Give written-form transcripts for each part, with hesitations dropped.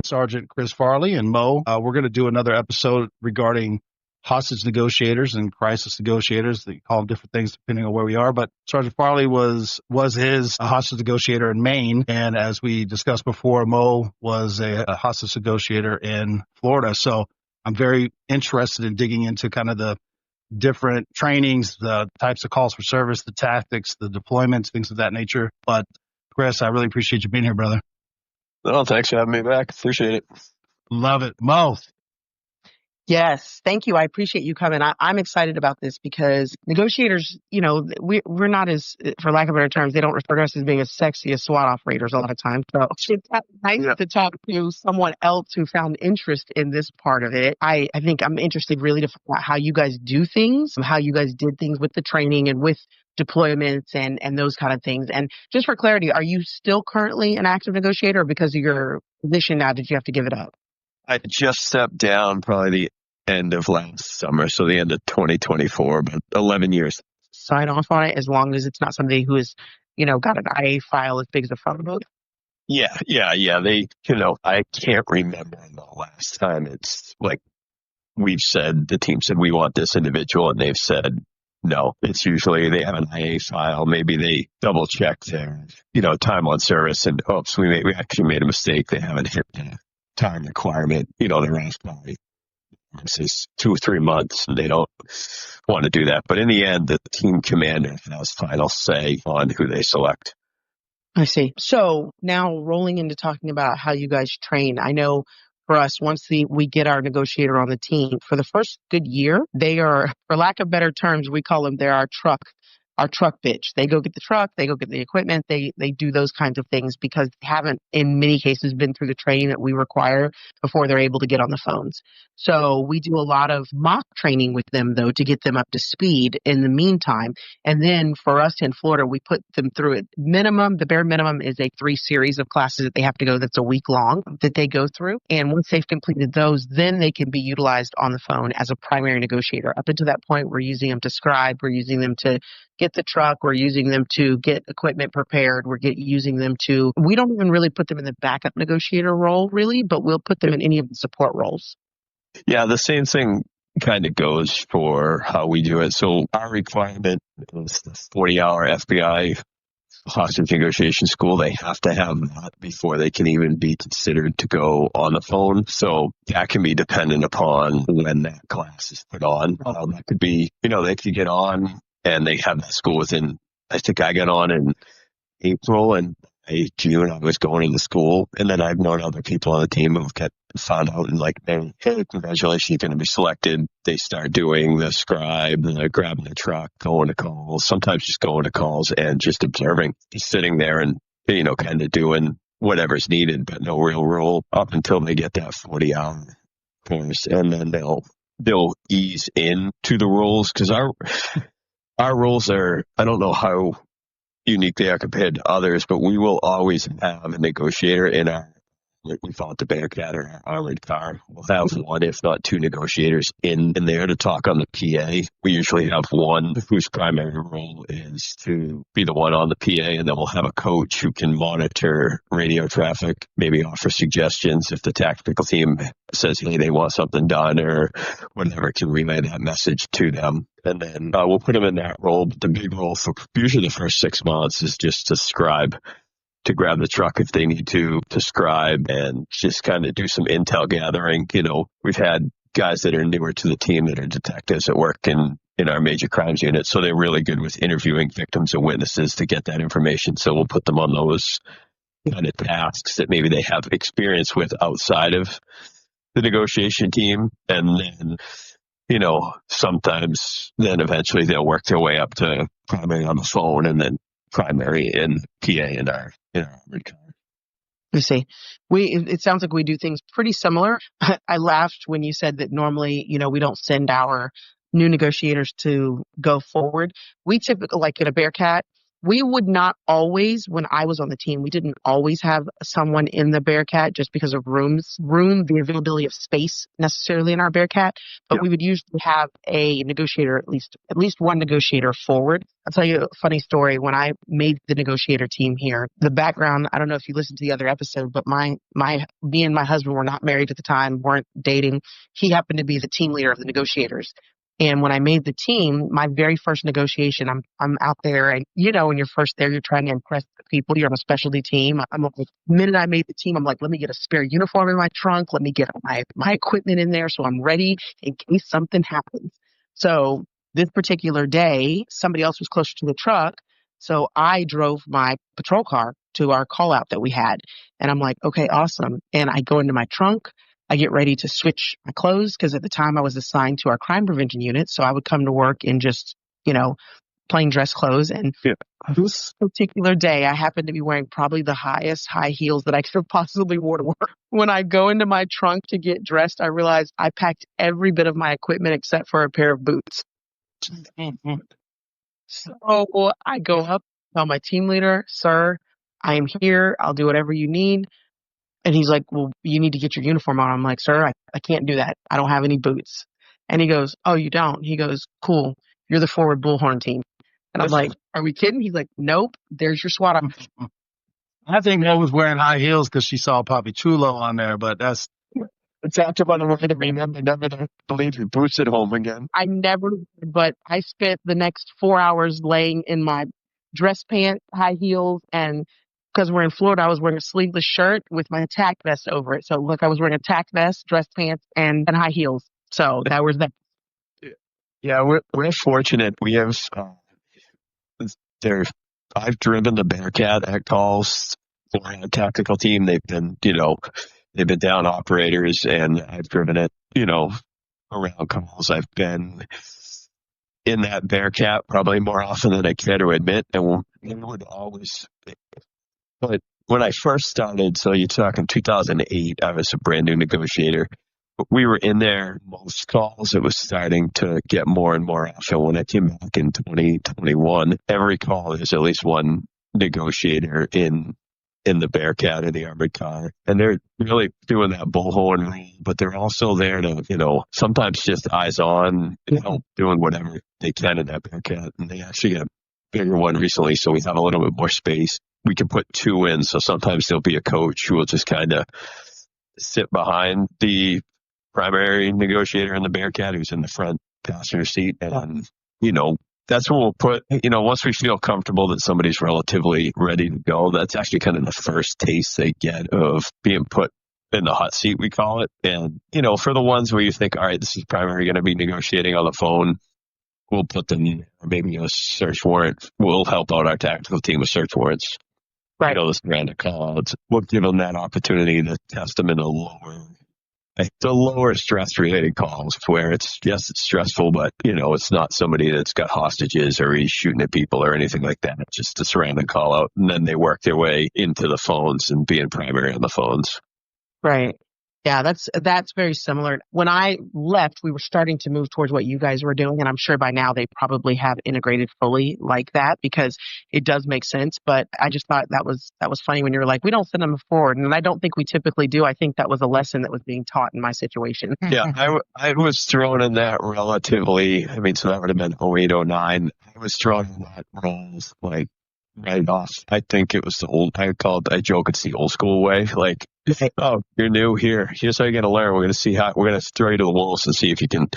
Sergeant Chris Farley and Mo. We're going to do another episode regarding hostage negotiators and crisis negotiators. They call them different things depending on where we are. But Sergeant Farley was his a hostage negotiator in Maine. And as we discussed before, Mo was a hostage negotiator in Florida. So I'm very interested in digging into kind of the different trainings, the types of calls for service, the tactics, the deployments, things of that nature. But Chris, I really appreciate you being here, brother. Oh, thanks for having me back. Appreciate it. Love it. Mo. Yes, thank you. I appreciate you coming. I'm excited about this because negotiators, we're not as, for lack of better terms, they don't refer to us as being as sexy as SWAT operators a lot of times. So it's nice to talk to someone else who found interest in this part of it. I think I'm interested really to find out how you guys do things, how you guys did things with the training and with deployments and those kind of things. And just for clarity, are you still currently an active negotiator, or because of your position now, did you have to give it up? I just stepped down probably the end of last summer, so the end of 2024, but 11 years. Sign off on it as long as it's not somebody who has, got an IA file as big as a phone book. Yeah. They, I can't remember the last time it's like the team said, we want this individual, and they've said, no. It's usually they have an IA file. Maybe they double check their, time on service, and oops, we actually made a mistake. They haven't hit the time requirement. They're asked by, say, 2 or 3 months, and they don't want to do that. But in the end, the team commander has final say on who they select. I see. So now rolling into talking about how you guys train, I know for us, once we get our negotiator on the team, for the first good year, they are, for lack of better terms, we call them, they're our truck bitch. They go get the truck, they go get the equipment, they do those kinds of things because they haven't, in many cases, been through the training that we require before they're able to get on the phones. So we do a lot of mock training with them, though, to get them up to speed in the meantime. And then for us in Florida, we put them through it. The bare minimum is a 3 series of classes that they have to go that's a week long that they go through. And once they've completed those, then they can be utilized on the phone as a primary negotiator. Up until that point, we're using them to scribe, we're using them to get the truck, we're using them to get equipment prepared, using them to, we don't even really put them in the backup negotiator role, really, but we'll put them in any of the support roles. Yeah, the same thing kind of goes for how we do it. So our requirement is the 40-hour FBI hostage negotiation school. They have to have that before they can even be considered to go on the phone. So that can be dependent upon when that class is put on. That could be, they could get on and they have that school within, I think I got on in April, and by June I was going into school. And then I've known other people on the team who've found out and like, hey, congratulations, you're going to be selected. They start doing the scribe, grabbing the truck, going to calls, sometimes just going to calls and just observing, just sitting there and, kind of doing whatever's needed, but no real role up until they get that 40-hour course. And then they'll ease into the roles, because our roles are, I don't know how unique they are compared to others, but we will always have a negotiator in our, we call it the barricaded, our armored car. We'll have one, if not 2 negotiators in there to talk on the PA. We usually have one whose primary role is to be the one on the PA, and then we'll have a coach who can monitor radio traffic, maybe offer suggestions if the tactical team says, hey, they want something done or whatever, can relay that message to them. And then we'll put them in that role. But the big role for usually the first 6 months is just to scribe, to grab the truck if they need to scribe and just kind of do some intel gathering. We've had guys that are newer to the team that are detectives that work in our major crimes unit. So they're really good with interviewing victims and witnesses to get that information. So we'll put them on those kind of tasks that maybe they have experience with outside of the negotiation team. And then, sometimes then eventually they'll work their way up to primary on the phone and then primary in PA in our armored car. You see, it sounds like we do things pretty similar. I laughed when you said that normally, we don't send our new negotiators to go forward. We typically, like in a Bearcat, We would not always, when I was on the team, we didn't always have someone in the Bearcat just because of the availability of space necessarily in our Bearcat. But we would usually have a negotiator, at least one negotiator forward. I'll tell you a funny story. When I made the negotiator team here, the background, I don't know if you listened to the other episode, but me and my husband were not married at the time, weren't dating. He happened to be the team leader of the negotiators. And when I made the team, my very first negotiation, I'm out there, and when you're first there, you're trying to impress the people. You're on a specialty team. I'm like, the minute I made the team, I'm like, let me get a spare uniform in my trunk. Let me get my equipment in there so I'm ready in case something happens. So this particular day, somebody else was closer to the truck, so I drove my patrol car to our call out that we had, and I'm like, okay, awesome. And I go into my trunk. I get ready to switch my clothes because at the time I was assigned to our crime prevention unit. So I would come to work in just, plain dress clothes. And this particular day, I happened to be wearing probably the highest high heels that I could have possibly wore to work. When I go into my trunk to get dressed, I realized I packed every bit of my equipment except for a pair of boots. So I go up, tell my team leader, sir, I am here. I'll do whatever you need. And he's like, well, you need to get your uniform on. I'm like, sir, I can't do that. I don't have any boots. And he goes, oh, you don't? He goes, cool. You're the forward bullhorn team. And I'm like, are we kidding? He's like, nope. There's your SWAT. I think Mo was wearing high heels because she saw Papi Chulo on there, but that's... It's after about a way to remember never to leave your boots at home again. But I spent the next 4 hours laying in my dress pants, high heels, and because we're in Florida, I was wearing a sleeveless shirt with my attack vest over it. So look, I was wearing a attack vest, dress pants, and high heels. So that was that. Yeah, we're fortunate. We have I've driven the Bearcat at calls for a tactical team. They've been down operators, and I've driven it, around calls. I've been in that Bearcat probably more often than I care to admit, and we would always. But when I first started, so you're talking 2008, I was a brand new negotiator. We were in there most calls. It was starting to get more and more often. When I came back in 2021, every call there's at least one negotiator in the Bearcat or the armored car. And they're really doing that bullhorn role, but they're also there to, sometimes just eyes on, doing whatever they can in that Bearcat. And they actually got a bigger one recently, so we have a little bit more space. We can put two in, so sometimes there'll be a coach who will just kind of sit behind the primary negotiator in the Bearcat who's in the front passenger seat. And, that's what we'll put, once we feel comfortable that somebody's relatively ready to go, that's actually kind of the first taste they get of being put in the hot seat, we call it. And, for the ones where you think, all right, this is primary going to be negotiating on the phone, we'll put them in, or maybe a search warrant. We'll help out our tactical team with search warrants. Right. This random call. We'll give them that opportunity to test them in the lower stress-related calls where it's stressful, but, it's not somebody that's got hostages or he's shooting at people or anything like that. It's just this random call out. And then they work their way into the phones and being primary on the phones. Right. Yeah, that's very similar. When I left, we were starting to move towards what you guys were doing, and I'm sure by now they probably have integrated fully like that because it does make sense. But I just thought that was funny when you were like, we don't send them forward, and I don't think we typically do. I think that was a lesson that was being taught in my situation. Yeah, I was thrown in that relatively. So that would have been 08, 09. I was thrown in that role like right off. I think it was I joke it's the old school way. Like, oh, you're new here. Here's how you're going to learn. We're going to throw you to the wolves and see if you can,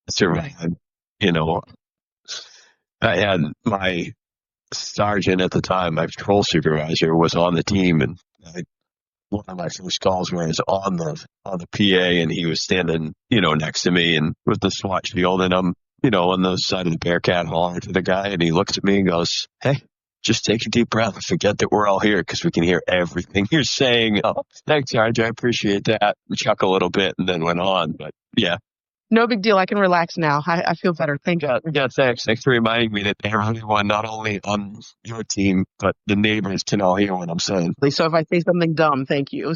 survive. I had my sergeant at the time, my patrol supervisor was on the team, and one of my first calls where I was on the PA and he was standing, next to me and with the SWAT shield, and I'm, on the side of the Bearcat hollering to the guy, and he looks at me and goes, hey, just take a deep breath and forget that we're all here because we can hear everything you're saying. Oh, thanks, Sarge. I appreciate that. We chuckle a little bit and then went on. But yeah. No big deal. I can relax now. I feel better. Thank you. Yeah, thanks. Thanks for reminding me that everyone, not only on your team, but the neighbors can all hear what I'm saying. So if I say something dumb, thank you.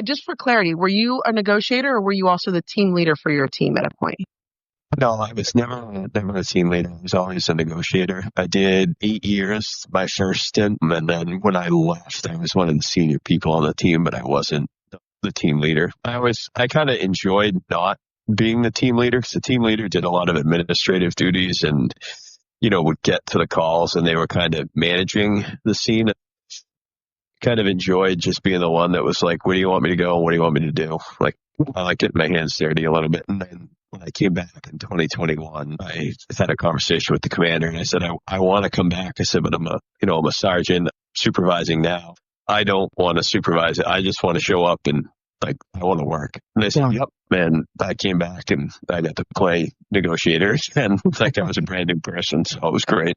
Just for clarity, were you a negotiator or were you also the team leader for your team at a point? No, I was never a team leader. I was always a negotiator. I did 8 years, my first stint, and then when I left, I was one of the senior people on the team, but I wasn't the team leader. I kind of enjoyed not being the team leader because the team leader did a lot of administrative duties and, would get to the calls and they were kind of managing the scene. Kind of enjoyed just being the one that was like, where do you want me to go? What do you want me to do? Like, I like getting my hands dirty a little bit. And then when I came back in 2021, I had a conversation with the commander and I said, I want to come back. I said, but I'm a sergeant supervising now. I don't want to supervise it. I just want to show up and I want to work. And they said, yep. And I came back and I got to play negotiators and it's like I was a brand new person. So it was great.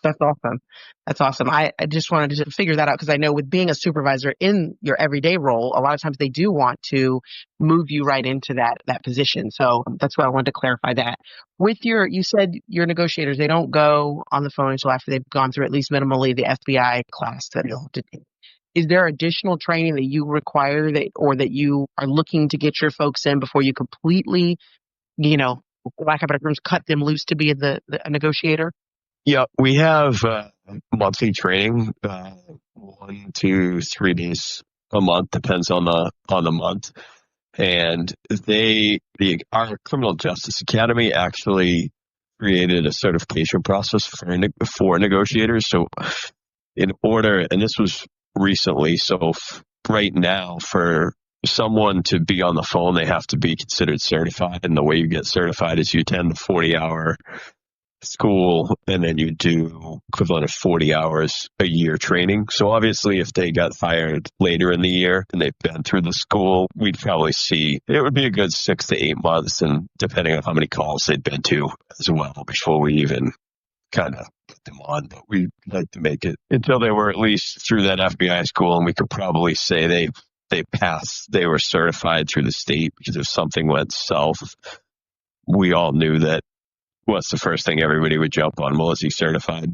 That's awesome. That's awesome. I just wanted to figure that out because I know with being a supervisor in your everyday role, a lot of times they do want to move you right into that position. So that's why I wanted to clarify that. You said your negotiators, they don't go on the phone until after they've gone through at least minimally the FBI class that you'll have to take. Is there additional training that you require that you are looking to get your folks in before you completely, lack of better terms, cut them loose to be a negotiator? Yeah, we have monthly training, 1 to 3 days a month, depends on the month. And our Criminal Justice Academy actually created a certification process for negotiators. So and this was recently, so right now for someone to be on the phone, they have to be considered certified. And the way you get certified is you attend the 40-hour school and then you do equivalent of 40 hours a year training. So obviously if they got hired later in the year and they've been through the school, we'd probably see it would be a good 6 to 8 months, and depending on how many calls they'd been to as well before we even kind of put them on. But we'd like to make it until they were at least through that FBI school, and we could probably say they passed, they were certified through the state, because if something went south, we all knew that what's the first thing everybody would jump on? Well, is he certified?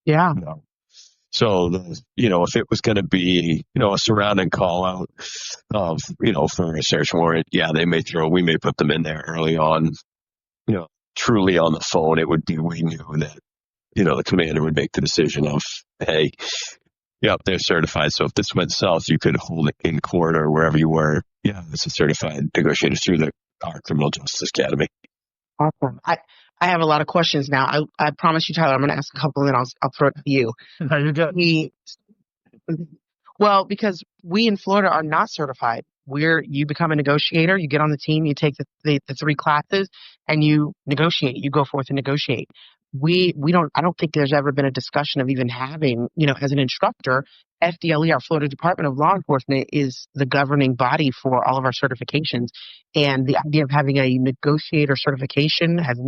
Yeah. No. So, if it was going to be, a surrounding call out of, for a search warrant, yeah, we may put them in there early on, truly on the phone. It would be, we knew that, the commander would make the decision of, hey, yep, they're certified. So if this went south, you could hold it in court or wherever you were. Yeah, it's a certified negotiator through our Criminal Justice Academy. Awesome. I have a lot of questions now. I promise you, Tyler, I'm going to ask a couple and then I'll throw it to you. No, you're good. Well, because we in Florida are not certified. You become a negotiator, you get on the team, you take the 3 classes and you negotiate. You go forth and negotiate. I don't think there's ever been a discussion of even having, as an instructor, FDLE, our Florida Department of Law Enforcement, is the governing body for all of our certifications. And the idea of having a negotiator certification I've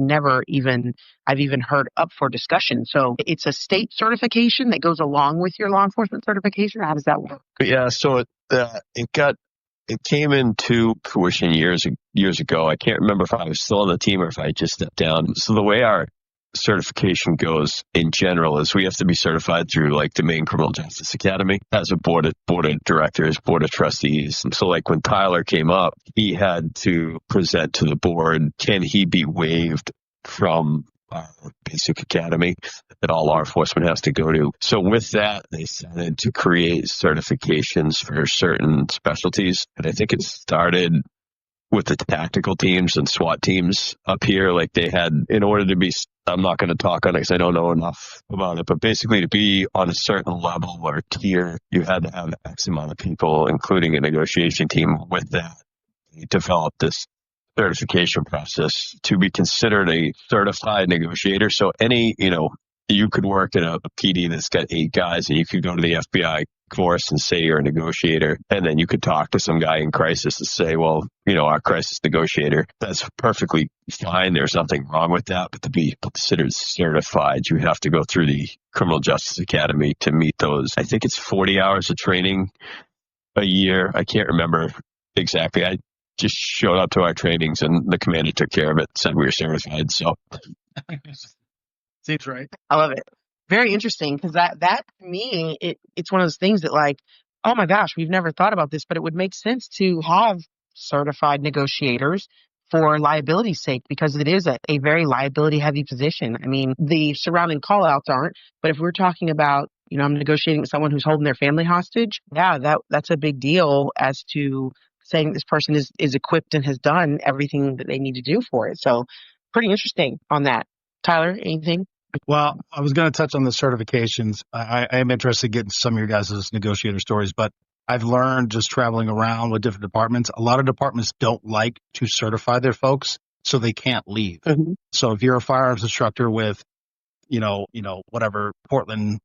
even heard up for discussion. So it's a state certification that goes along with your law enforcement certification. How does that work? Yeah, so it came into fruition years ago. I can't remember if I was still on the team or if I just stepped down. So the way our certification goes in general is we have to be certified through like the Maine Criminal Justice Academy as a board of directors, board of trustees. And so like when Tyler came up, he had to present to the board, can he be waived from our basic academy that all law enforcement has to go to. So with that, they started to create certifications for certain specialties. And I think it started with the tactical teams and SWAT teams up here. Like they had, in order to be, I'm not going to talk on it because I don't know enough about it, but basically to be on a certain level or tier, you had to have X amount of people, including a negotiation team. With that, they developed this certification process to be considered a certified negotiator. So you could work in a PD that's got 8 guys and you could go to the FBI course and say you're a negotiator. And then you could talk to some guy in crisis and say, well, our crisis negotiator, that's perfectly fine. There's nothing wrong with that. But to be considered certified, you have to go through the Criminal Justice Academy to meet those. I think it's 40 hours of training a year. I can't remember exactly. I just showed up to our trainings and the commander took care of it, said we were certified. So seems right. I love it. Very interesting, because that to me, it's one of those things that like, oh my gosh, we've never thought about this, but it would make sense to have certified negotiators for liability's sake, because it is a very liability heavy position. I mean, the surrounding call outs aren't, but if we're talking about, I'm negotiating with someone who's holding their family hostage, yeah, that's a big deal as to saying this person is equipped and has done everything that they need to do for it. So pretty interesting on that. Tyler, anything? Well, I was going to touch on the certifications. I am interested in getting some of your guys' negotiator stories, but I've learned just traveling around with different departments, a lot of departments don't like to certify their folks, so they can't leave. Mm-hmm. So if you're a firearms instructor with, whatever, Portland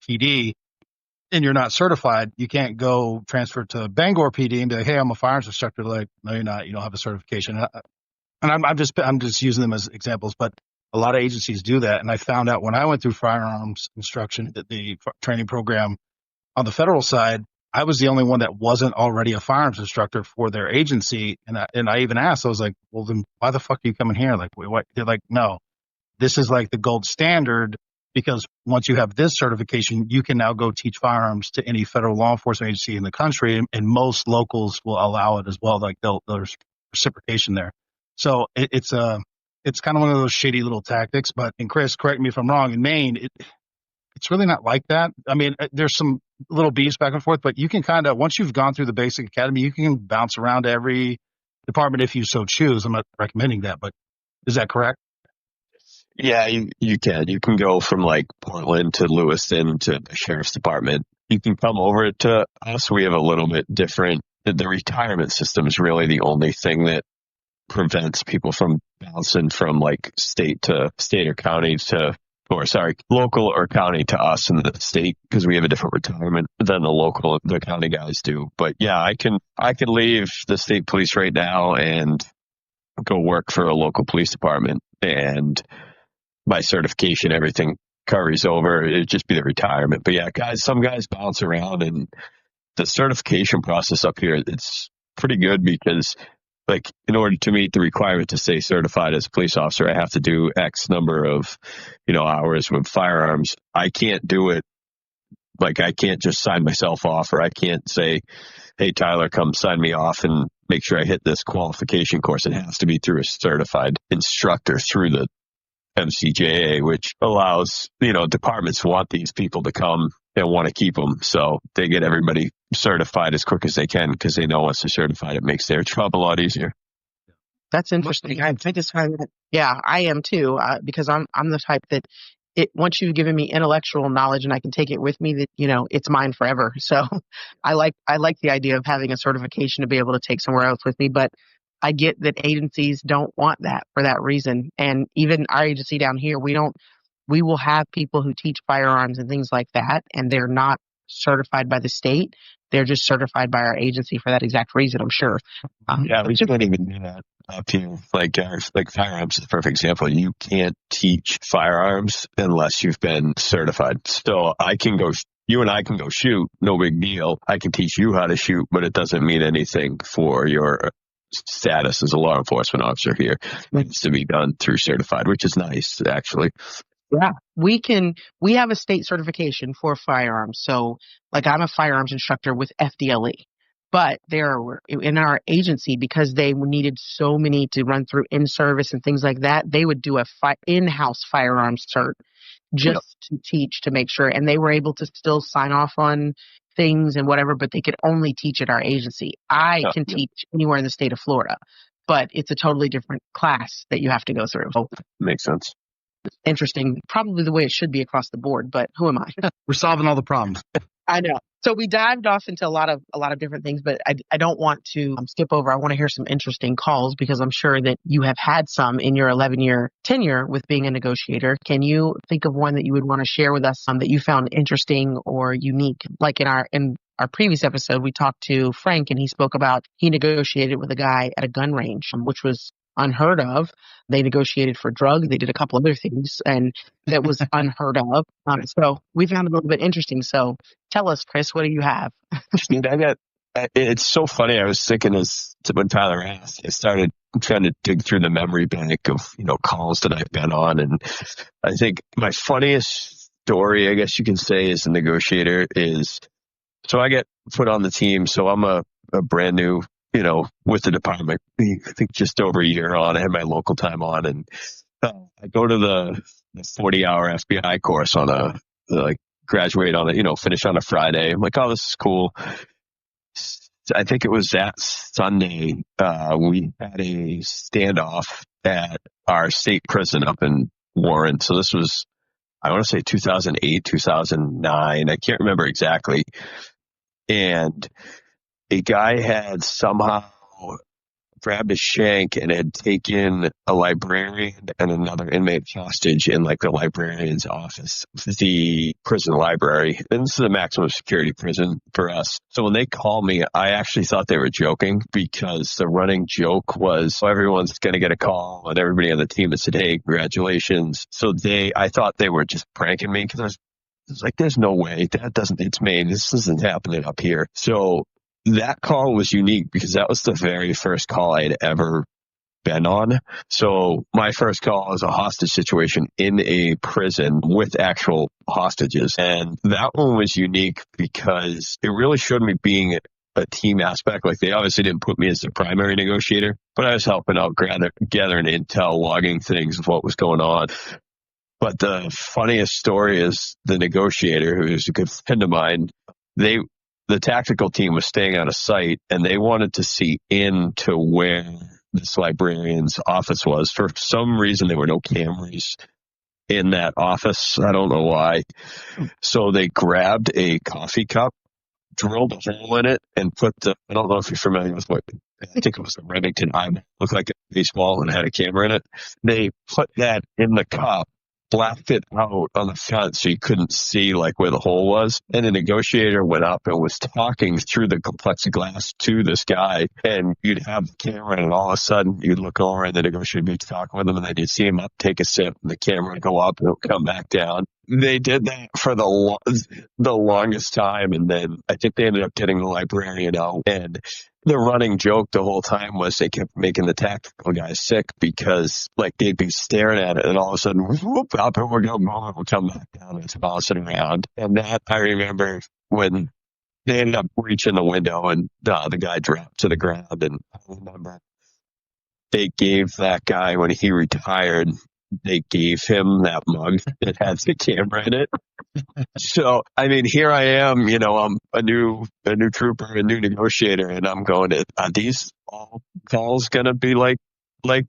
PD, and you're not certified, you can't go transfer to Bangor PD and be like, hey, I'm a firearms instructor. Like, no, you're not. You don't have a certification. And I'm just using them as examples, but a lot of agencies do that. And I found out when I went through firearms instruction, that the training program on the federal side, I was the only one that wasn't already a firearms instructor for their agency. And I even asked, I was like, well, then why the fuck are you coming here? Like, what? They're like, no, this is like the gold standard, because once you have this certification, you can now go teach firearms to any federal law enforcement agency in the country. And most locals will allow it as well. Like there's reciprocation there. So it's kind of one of those shady little tactics. But, and Chris, correct me if I'm wrong, in Maine, it's really not like that. I mean, there's some little beefs back and forth, but you can kind of, once you've gone through the basic academy, you can bounce around to every department if you so choose. I'm not recommending that, but is that correct? Yeah, you can. You can go from like Portland to Lewiston to the sheriff's department. You can come over to us. We have a little bit different. The retirement system is really the only thing that prevents people from bouncing from like state or county to, or sorry, local or county to us in the state, because we have a different retirement than the county guys do. But yeah, I can leave the state police right now and go work for a local police department, and my certification, everything carries over. It'd just be the retirement. But yeah, some guys bounce around, and the certification process up here, it's pretty good, because like in order to meet the requirement to stay certified as a police officer, I have to do X number of, hours with firearms. I can't do it. Like I can't just sign myself off, or I can't say, hey, Tyler, come sign me off and make sure I hit this qualification course. It has to be through a certified instructor through the MCJA, which allows, departments want these people to come and want to keep them. So they get everybody certified as quick as they can, because they know once they're certified, it makes their job a lot easier. That's interesting. I just find that, yeah, I am too, because I'm the type that once you've given me intellectual knowledge and I can take it with me, that, it's mine forever. So I like the idea of having a certification to be able to take somewhere else with me, but I get that agencies don't want that for that reason. And even our agency down here, we will have people who teach firearms and things like that, and they're not certified by the state. They're just certified by our agency for that exact reason, I'm sure. Yeah, we can't even do that up here. Like firearms is a perfect example. You can't teach firearms unless you've been certified. So you and I can go shoot, no big deal. I can teach you how to shoot, but it doesn't mean anything for your status as a law enforcement officer here. It needs to be done through certified, which is nice, actually. Yeah, we have a state certification for firearms. So like I'm a firearms instructor with FDLE, but there were in our agency, because they needed so many to run through in-service and things like that, they would do a in-house firearms cert just to teach, to make sure. And they were able to still sign off on things and whatever, but they could only teach at our agency. I can teach anywhere in the state of Florida, but it's a totally different class that you have to go through. Makes sense. Interesting. Probably the way it should be across the board, but who am I? We're solving all the problems. I know. So we dived off into a lot of different things, but I don't want to skip over. I want to hear some interesting calls, because I'm sure that you have had some in your 11-year tenure with being a negotiator. Can you think of one that you would want to share with us, that you found interesting or unique? Like in our previous episode, we talked to Frank, and he spoke about he negotiated with a guy at a gun range, which was unheard of. They negotiated for drugs. They did a couple other things, and that was unheard of. So we found it a little bit interesting. So tell us, Chris, what do you have? It's so funny. I was thinking when Tyler asked, I started trying to dig through the memory bank of, calls that I've been on. And I think my funniest story, I guess you can say, as a negotiator is, so I get put on the team. So I'm a brand new with the department. I think just over a year on. I had my local time on, and I go to the 40-hour FBI course on graduate on finish on a Friday. I'm like, oh, this is cool. I think it was that Sunday, we had a standoff at our state prison up in Warren. So this was, I want to say 2008, 2009. I can't remember exactly. And a guy had somehow grabbed a shank and had taken a librarian and another inmate hostage in the librarian's office, the prison library. And this is a maximum security prison for us. So when they called me, I actually thought they were joking, because the running joke was, everyone's going to get a call, and everybody on the team had said, hey, congratulations. So I thought they were just pranking me, because I was like, there's no way. It's Maine. This isn't happening up here. So that call was unique, because that was the very first call I had ever been on. So my first call was a hostage situation in a prison with actual hostages. And that one was unique because it really showed me being a team aspect. They obviously didn't put me as the primary negotiator, but I was helping out gathering intel, logging things of what was going on. But the funniest story is the negotiator, who's a good friend of mine, the tactical team was staying out of sight, and they wanted to see into where this librarian's office was. For some reason, there were no cameras in that office. I don't know why. So they grabbed a coffee cup, drilled a hole in it, and I don't know if you're familiar with I think it was a Remington eyeball. Looked like a baseball and had a camera in it. They put that in the cup, blacked it out on the front so you couldn't see where the hole was. And the negotiator went up and was talking through the plexiglass to this guy. And you'd have the camera, and all of a sudden you'd look over and the negotiator would be talking with him, and then you'd see him up, take a sip, and the camera would go up and it would come back down. They did that for the longest time. And then I think they ended up getting the librarian out. And the running joke the whole time was they kept making the tactical guys sick, because they'd be staring at it, and all of a sudden, whoop, up and we'll come back down, and it's bouncing around. And that, I remember when they ended up reaching the window, and the guy dropped to the ground. And I remember they gave that guy, when he retired, they gave him that mug that has the camera in it. So, here I am, I'm a new trooper, a new negotiator, and I'm going to, are these all calls going to be like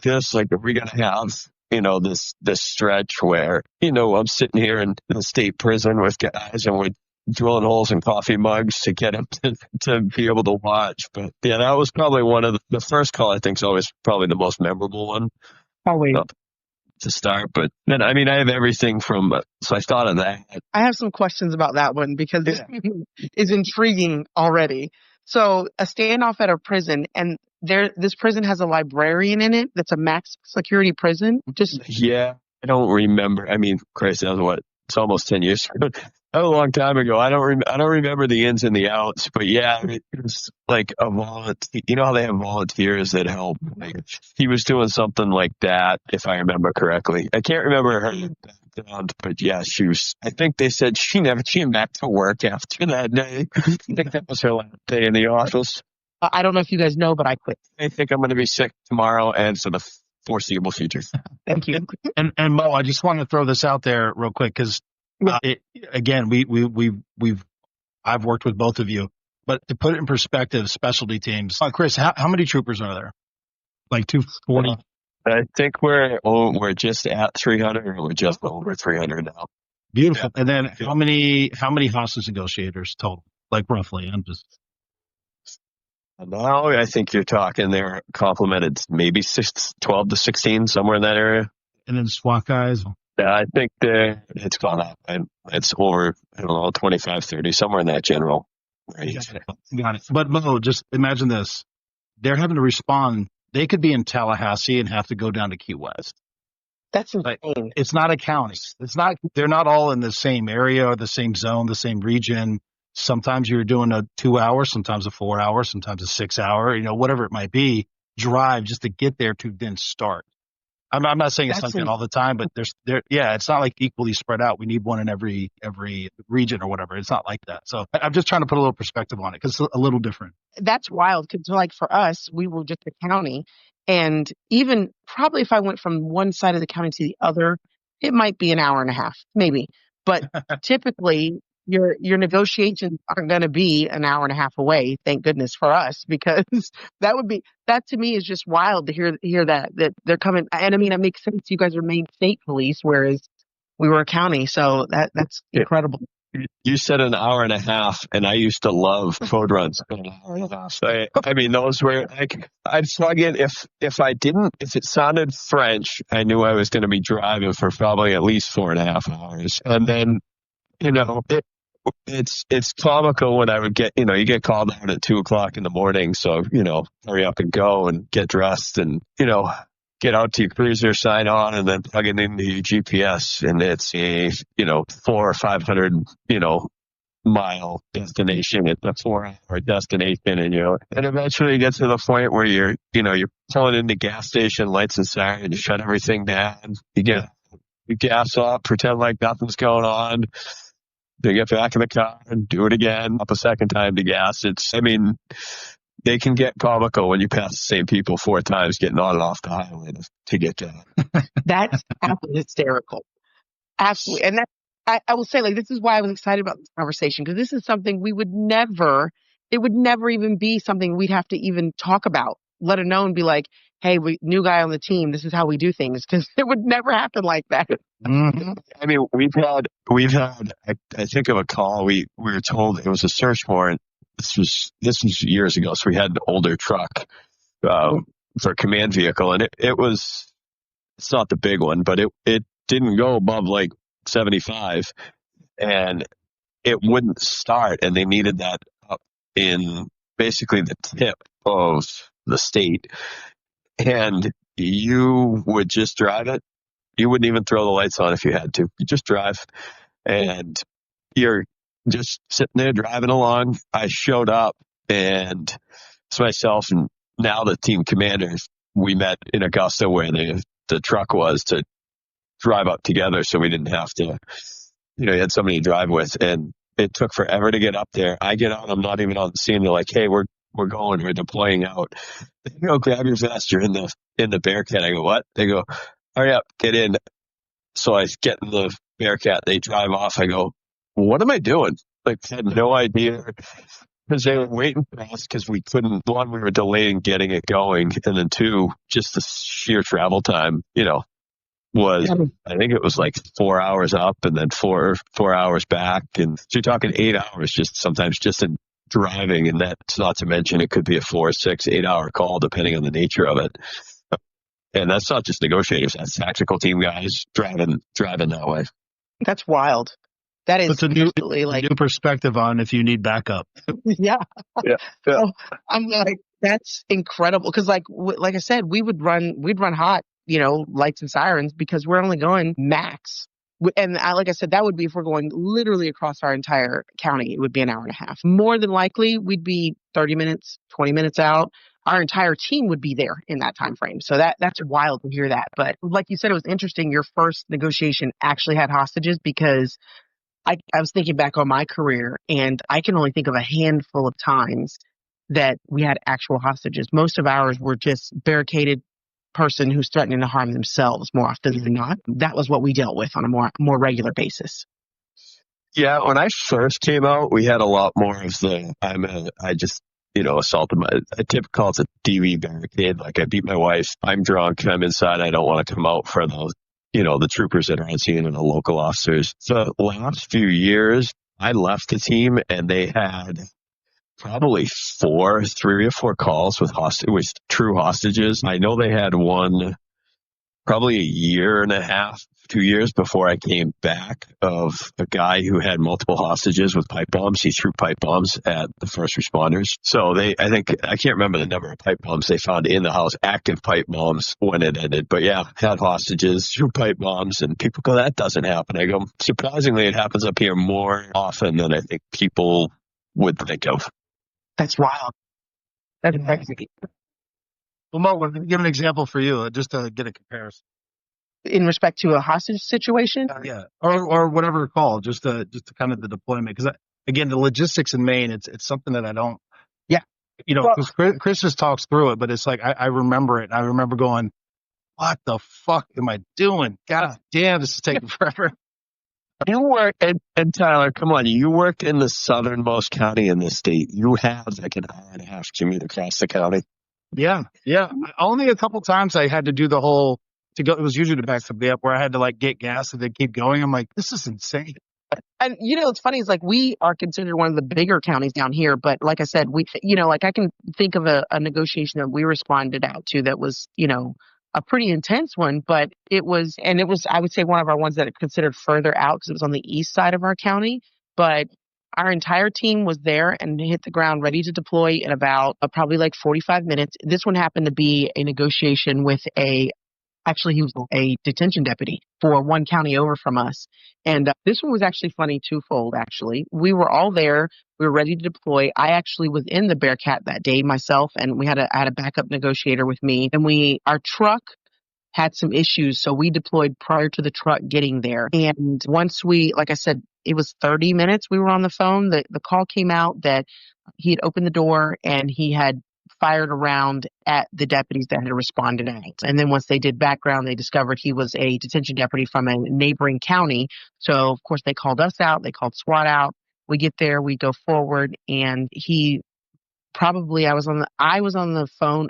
this? Are we going to have, this stretch where, I'm sitting here in the state prison with guys, and we're drilling holes in coffee mugs to get them to be able to watch. But yeah, that was probably one of the first call, I think, is always probably the most memorable one. Always. To start, but then I have everything from, so I thought of that. I have some questions about that one, because it's intriguing already. So a standoff at a prison, and this prison has a librarian in it that's a max security prison. I don't remember. Christ, that was it's almost 10 years ago. That was a long time ago. I don't remember the ins and the outs, but yeah, it was a volunteer. You know how they have volunteers that help? He was doing something like that, if I remember correctly. I can't remember her background, but yeah, she was. I think they said she never came back to work after that day. I think that was her last day in the office. I don't know if you guys know, but I quit. I think I'm going to be sick tomorrow and for the foreseeable future. Thank you. And Mo, I just want to throw this out there real quick, because I've worked with both of you, but to put it in perspective, specialty teams. Chris, how many troopers are there? 240? I think we're just at 300, or we're just over 300 now. Beautiful. Yeah. And then how many hostage negotiators total? Roughly, I'm just. Now I think you're talking they're complemented maybe 12 to 16, somewhere in that area. And then SWAT guys? Yeah, I think it's gone up. It's over, 25, 30, somewhere in that general range. Got it. But Mo, just imagine this. They're having to respond. They could be in Tallahassee and have to go down to Key West. That's insane. It's not a county. They're not all in the same area or the same zone, the same region. Sometimes you're doing a 2 hour, sometimes a 4 hour, sometimes a 6 hour, whatever it might be, drive just to get there to then start. I'm not saying it's That's sunk in all the time, but it's not like equally spread out. We need one in every region or whatever. It's not like that. So I'm just trying to put a little perspective on it because it's a little different. that's wild. Because like for us, we were just a county, and even probably if I went from one side of the county to the other, it might be an hour and a half, maybe. But typically, your negotiations aren't going to be an hour and a half away. Thank goodness for us, because that to me is just wild to hear that they're coming. And I mean, it makes sense. You guys are Maine State Police, whereas we were a county, so that's incredible. You said an hour and a half, and I used to love road runs. An hour and a half. I mean, those were like, I'd plug in if it sounded French, I knew I was going to be driving for probably at least 4.5 hours. And then, it's comical when I would get, you get called out at 2:00 in the morning. So, hurry up and go and get dressed and, get out to your cruiser, sign on, and then plug it into your GPS. And it's a, 400 or 500, mile destination. It's a 4-hour destination. And eventually you get to the point where you're pulling into gas station, lights and sirens, you shut everything down. You gas up, pretend like nothing's going on. They get back in the car and do it again, up a second time to gas. They can get comical when you pass the same people 4 times getting on and off the highway to get down. That's absolutely hysterical. Absolutely. And I will say, like, this is why I was excited about this conversation, because this is something it would never even be something we'd have to even talk about, let alone be like, hey, new guy on the team, this is how we do things, because it would never happen like that. Mm-hmm. I mean, we've had, I think of a call, we were told it was a search warrant. This was years ago. So we had an older truck, for a command vehicle, and it's not the big one, but it didn't go above like 75, and it wouldn't start, and they needed that up in basically the tip of the state, and you would just drive it. You wouldn't even throw the lights on if you had to. You just drive, and you're just sitting there driving along. I showed up, and it's myself and now the team commanders. We met in Augusta where the truck was, to drive up together, so we didn't have to, you had somebody to drive with, and it took forever to get up there. I get out, I'm not even on the scene. They're like, hey, we're deploying out. They go, grab your vest, you're in the Bearcat. I go, what? They go, hurry up, get in. So I get in the Bearcat, they drive off. I go, what am I doing? Like, I had no idea, because they were waiting for us, because we couldn't, one, we were delaying getting it going, and then 2, just the sheer travel time, was, I think it was like 4 hours up and then four hours back. And so you're talking 8 hours sometimes just in driving. And that's not to mention it could be a 4, 6, 8 hour call, depending on the nature of it. And that's not just negotiators, that's tactical team guys driving that way. That's wild. That is a new perspective on if you need backup. Yeah. Yeah. So I'm like, that's incredible. Cause like I said, we'd run hot, lights and sirens, because we're only going max. And like I said, that would be if we're going literally across our entire county, it would be an hour and a half. More than likely, we'd be 30 minutes, 20 minutes out. Our entire team would be there in that time frame. So that's wild to hear that. But like you said, it was interesting. Your first negotiation actually had hostages, because I was thinking back on my career, and I can only think of a handful of times that we had actual hostages. Most of ours were just barricaded person who's threatening to harm themselves more often than not. That was what we dealt with on a more regular basis. Yeah, when I first came out, we had a lot more of I just, assaulted I typically call it a DV barricade. Like, I beat my wife, I'm drunk, I'm inside, I don't want to come out for those, the troopers that are on scene and the local officers. The last few years, I left the team and they had probably 3 or 4 calls with true hostages. I know they had one probably a year and a half, 2 years before I came back, of a guy who had multiple hostages with pipe bombs. He threw pipe bombs at the first responders. So I can't remember the number of pipe bombs they found in the house, active pipe bombs, when it ended. But yeah, had hostages, threw pipe bombs, and people go, that doesn't happen. I go, surprisingly, it happens up here more often than I think people would think of. That's wild. That's crazy. Well, Mo, we're going to give an example for you, just to get a comparison. in respect to a hostage situation. Yeah, or whatever call, just to kind of the deployment. Because again, the logistics in Maine, it's something that I don't. Yeah. Because Chris just talks through it, but it's like I remember it. And I remember going, "What the fuck am I doing? God damn, this is taking forever." You work, and Tyler, come on, you worked in the southernmost county in the state. You have like an hour and a half commute across the county. Yeah. Only a couple times I had to do the whole to go. It was usually the back to the up where I had to like get gas and then keep going. I'm like, this is insane. And it's funny. It's like we are considered one of the bigger counties down here, but like I said, like I can think of a negotiation that we responded out to that was, a pretty intense one, but it was, I would say, one of our ones that are considered further out because it was on the east side of our county. But our entire team was there and hit the ground ready to deploy in about probably like 45 minutes. This one happened to be a negotiation with actually, he was a detention deputy for one county over from us. And this one was actually funny twofold, actually. We were all there. We were ready to deploy. I actually was in the Bearcat that day myself, and I had a backup negotiator with me. And our truck had some issues, so we deployed prior to the truck getting there. And once like I said, it was 30 minutes we were on the phone. The call came out that he had opened the door and he had fired a round at the deputies that had responded out. And then once they did background, they discovered he was a detention deputy from a neighboring county. So, of course, they called us out. They called SWAT out. We get there, we go forward, and I was on the phone.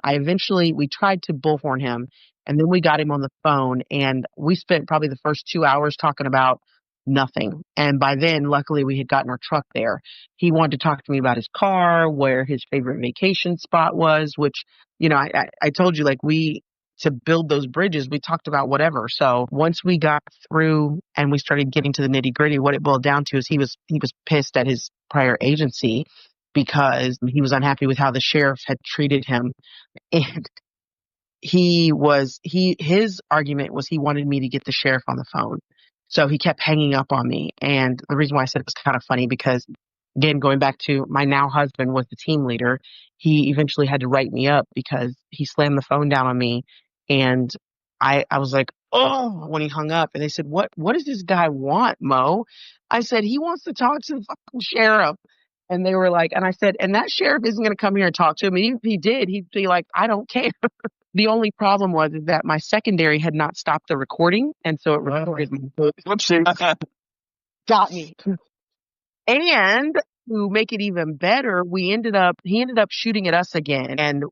We tried to bullhorn him, and then we got him on the phone, and we spent probably the first 2 hours talking about nothing. And by then, luckily, we had gotten our truck there. He wanted to talk to me about his car, where his favorite vacation spot was, which, I told you, like, to build those bridges, we talked about whatever. So once we got through and we started getting to the nitty gritty, what it boiled down to is he was pissed at his prior agency because he was unhappy with how the sheriff had treated him. And his argument was he wanted me to get the sheriff on the phone. So he kept hanging up on me. And the reason why I said it was kind of funny because, again, going back to my now husband was the team leader, he eventually had to write me up because he slammed the phone down on me. And I was like, oh, when he hung up. And they said, what does this guy want, Mo? I said, he wants to talk to the fucking sheriff. And they were like, and I said, and that sheriff isn't going to come here and talk to him. And if he did, he'd be like, I don't care. The only problem was that my secondary had not stopped the recording. And so it recorded me. Whoopsie. Got me. And to make it even better, he ended up shooting at us again. And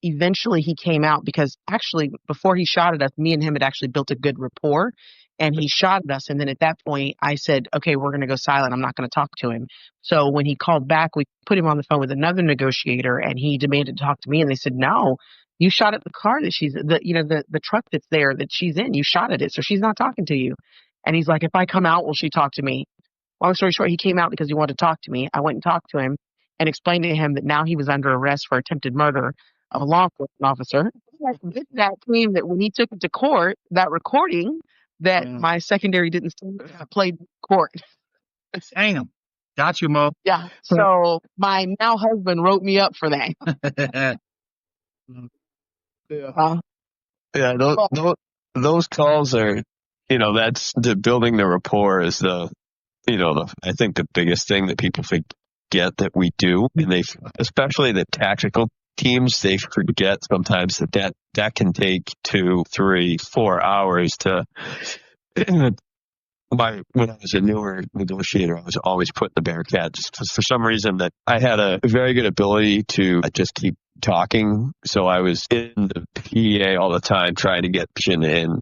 eventually he came out because actually before he shot at us, me and him had actually built a good rapport. And he shot at us. And then at that point, I said, okay, we're going to go silent. I'm not going to talk to him. So when he called back, we put him on the phone with another negotiator and he demanded to talk to me. And they said, no, you shot at the car that the truck that's there that she's in. You shot at it. So she's not talking to you. And he's like, if I come out, will she talk to me? Long story short, he came out because he wanted to talk to me. I went and talked to him and explained to him that now he was under arrest for attempted murder of a law enforcement officer. That came that when he took it to court, that recording that my secondary didn't play court. Damn. Got you, Mo. Yeah. So my now husband wrote me up for that. Those calls are, that's the building the rapport is I think the biggest thing that people forget that we do, and especially the tactical teams, they forget sometimes that can take 2, 3, 4 hours to. When I was a newer negotiator, I was always put in the Bearcat just because for some reason that I had a very good ability to just keep talking. So I was in the PA all the time trying to get in.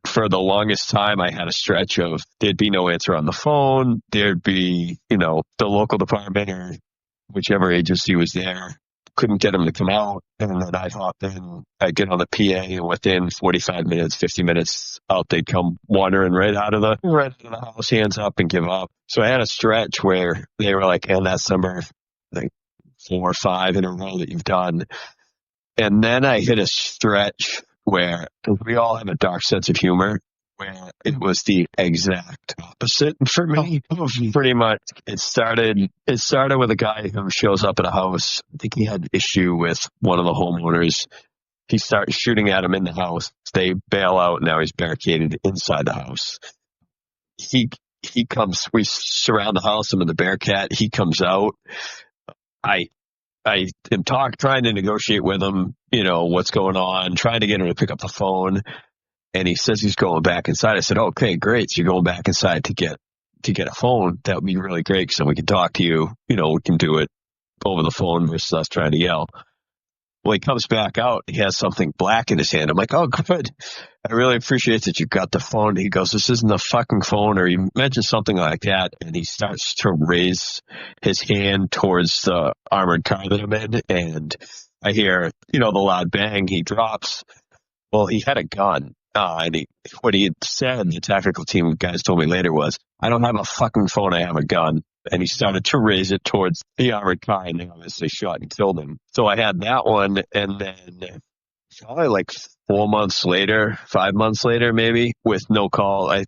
For the longest time, I had a stretch of there'd be no answer on the phone. There'd be, the local department or whichever agency was there. Couldn't get them to come out, and then I'd hop in, I'd get on the PA, and within 45 minutes, 50 minutes out, they'd come wandering right out of the house, hands up, and give up. So I had a stretch where they were like, and that's number, I think, 4 or 5 in a row that you've done. And then I hit a stretch where we all have a dark sense of humor, where it was the exact opposite for me. Pretty much, it started with a guy who shows up at a house. I think he had issue with one of the homeowners, He starts shooting at him in the house. They bail out. Now he's barricaded inside the house. He comes. We surround the house. I'm in the Bearcat. He comes out. I am trying to negotiate with him. What's going on? Trying to get him to pick up the phone. And he says he's going back inside. I said, okay, great. So you're going back inside to get a phone. That would be really great because then we can talk to you. We can do it over the phone versus us trying to yell. Well, he comes back out. He has something black in his hand. I'm like, oh, good. I really appreciate that you got the phone. He goes, this isn't a fucking phone. Or he mentions something like that. And he starts to raise his hand towards the armored car that I'm in. And I hear, the loud bang. He drops. Well, he had a gun. And what he had said, the tactical team guys told me later was, I don't have a fucking phone, I have a gun. And he started to raise it towards the armored car, and they obviously shot and killed him. So I had that one, and then probably like 5 months later, maybe, with no call. I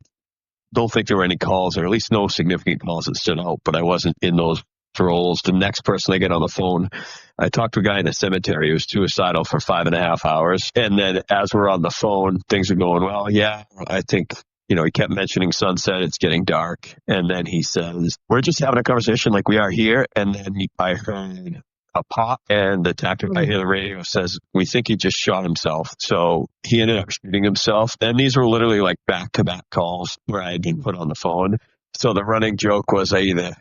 don't think there were any calls, or at least no significant calls that stood out, but I wasn't in those roles. The next person I get on the phone, I talked to a guy in a cemetery who was suicidal for 5.5 hours. And then as we're on the phone, things are going well. Yeah, I think, he kept mentioning sunset. It's getting dark. And then he says, we're just having a conversation like we are here. And then I heard a pop, and the tactic, I hear the radio says, we think he just shot himself. So he ended up shooting himself. And these were literally like back-to-back calls where I had been put on the phone. So the running joke was I either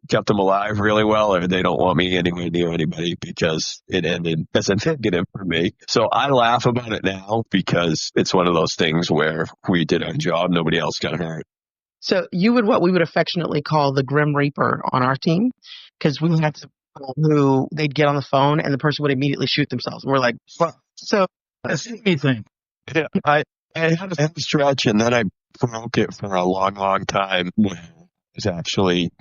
kept them alive really well, or they don't want me anywhere near anybody because it ended as a negative for me. So I laugh about it now because it's one of those things where we did our job. Nobody else got hurt. So you would what we would affectionately call the Grim Reaper on our team, because we had some people who they'd get on the phone and the person would immediately shoot themselves. And we're like, well, so That's anything. Yeah, I had a stretch, and then I broke it for a long, long time. It's actually,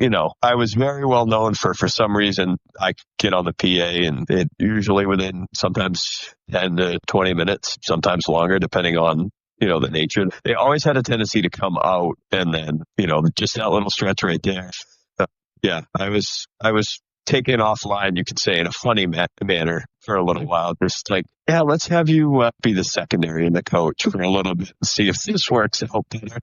I was very well known for some reason, I get on the PA and it usually within sometimes 10 to 20 minutes, sometimes longer, depending on, the nature. They always had a tendency to come out, and then, just that little stretch right there. Yeah, I was taken offline, you could say, in a funny manner for a little while. Just like, yeah, let's have you be the secondary and the coach for a little bit and see if this works out better.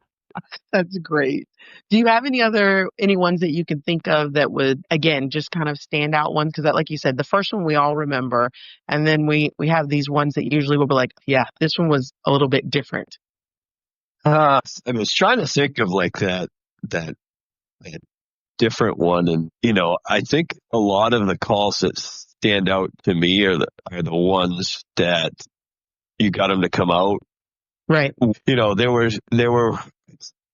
That's great. Do you have any ones that you can think of that would, again, just kind of stand out ones? Because like you said, the first one we all remember, and then we have these ones that usually we'll be like, yeah, this one was a little bit different. I was trying to think of like that different one, and I think a lot of the calls that stand out to me are the ones that you got them to come out. Right. There were.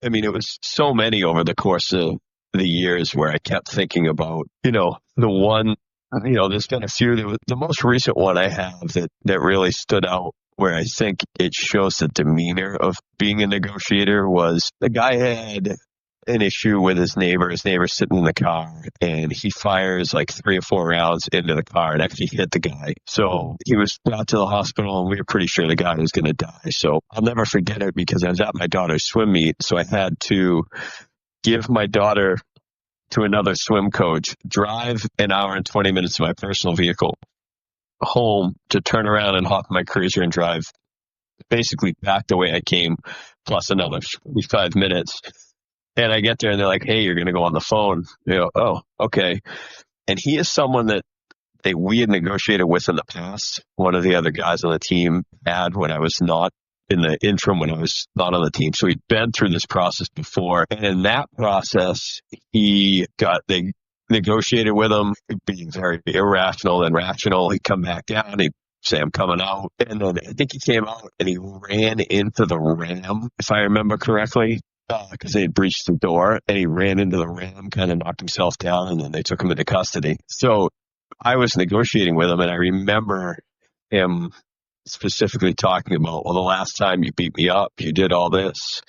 I mean, it was so many over the course of the years where I kept thinking about, the one, there's been a few. The most recent one I have that really stood out where I think it shows the demeanor of being a negotiator was the guy had an issue with his neighbor. His neighbor's sitting in the car, and he fires like 3 or 4 rounds into the car and actually hit the guy. So he was brought to the hospital, and we were pretty sure the guy was going to die. So I'll never forget it because I was at my daughter's swim meet. So I had to give my daughter to another swim coach, drive an hour and 20 minutes to my personal vehicle home to turn around and hop in my cruiser and drive basically back the way I came, plus another 45 minutes. And I get there and they're like, hey, you're going to go on the phone. Oh, okay. And he is someone that we had negotiated with in the past. One of the other guys on the team had when I was not in the interim, when I was not on the team. So he'd been through this process before. And in that process, they negotiated with him, being very irrational and rational. He'd come back down. He'd say, I'm coming out. And then I think he came out and he ran into the ram, if I remember correctly. Because they had breached the door, and he ran into the ram, kind of knocked himself down, and then they took him into custody. So I was negotiating with him, and I remember him specifically talking about, well, the last time you beat me up, you did all this.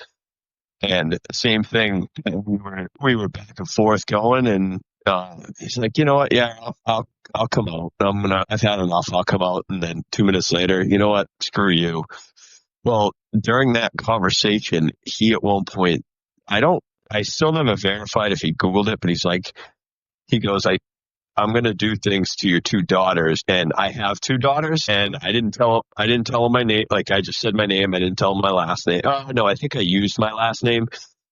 And same thing, we were back and forth going, and he's like, you know what, yeah, I'll come out. I've had enough, I'll come out. And then 2 minutes later, you know what, screw you. Well, during that conversation, he at one point, I still haven't verified if he Googled it, but he goes, I'm going to do things to your two daughters. And I have two daughters, and I didn't tell them my name. Like, I just said my name. I didn't tell them my last name. Oh, no, I think I used my last name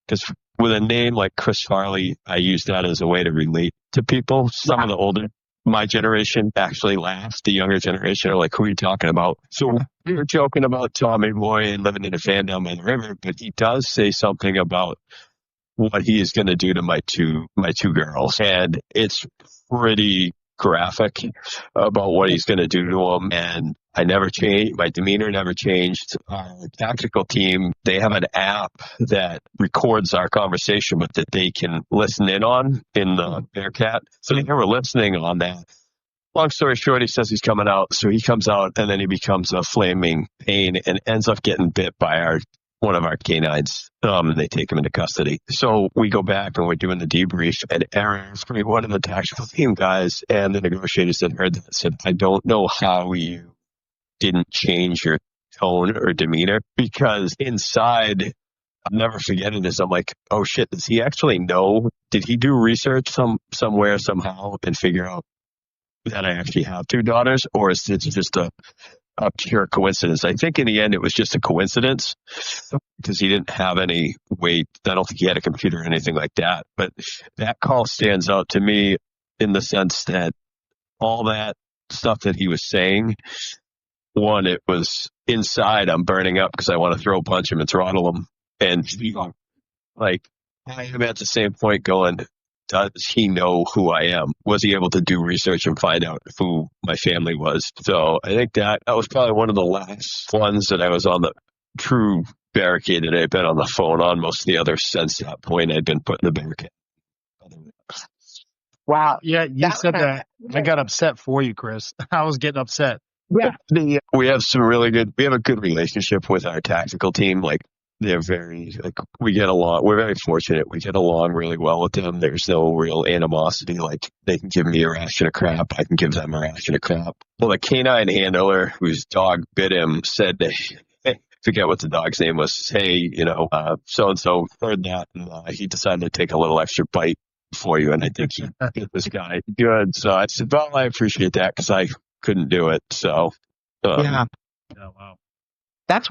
because with a name like Chris Farley, I use that as a way to relate to people. Some of the older, my generation actually laughs. The younger generation are like, who are you talking about? So we were joking about Tommy Boy and living in a van down by the river, but he does say something about what he is going to do to my two girls. And it's pretty graphic about what he's going to do to them. And I never changed. My demeanor never changed. Our tactical team, they have an app that records our conversation, but that they can listen in on in the Bearcat. So they were listening on that. Long story short, he says he's coming out. So he comes out, and then he becomes a flaming pain and ends up getting bit by one of our canines, and they take him into custody. So we go back and we're doing the debrief, and Aaron, one of the tactical team guys and the negotiators that heard that said, I don't know how you didn't change your tone or demeanor, because inside, I'm never forgetting this. I'm like, oh shit, does he actually know? Did he do research somewhere, somehow, and figure out that I actually have two daughters, or is it just a pure coincidence? I think in the end it was just a coincidence because he didn't have any weight. I don't think he had a computer or anything like that. But that call stands out to me in the sense that all that stuff that he was saying, one, it was inside, I'm burning up because I want to throw punch him and throttle him. And like, I am at the same point going, does he know who I am? Was he able to do research and find out who my family was? So I think that was probably one of the last ones that I was on the true barricaded. I've been on the phone on. Most of the others since that point, I'd been put in the barricade. Wow. Yeah, you said that. I got upset for you, Chris. I was getting upset. Yeah. We have a good relationship with our tactical team. Like, they're we get along. We're very fortunate. We get along really well with them. There's no real animosity. Like, they can give me a ration of crap. I can give them a ration of crap. Well, the canine handler whose dog bit him said, forget what the dog's name was. Hey, so-and-so heard that, and he decided to take a little extra bite for you. And I think he bit this guy good. So I said, well, I appreciate that because I couldn't do it. So, yeah. Oh, wow. That's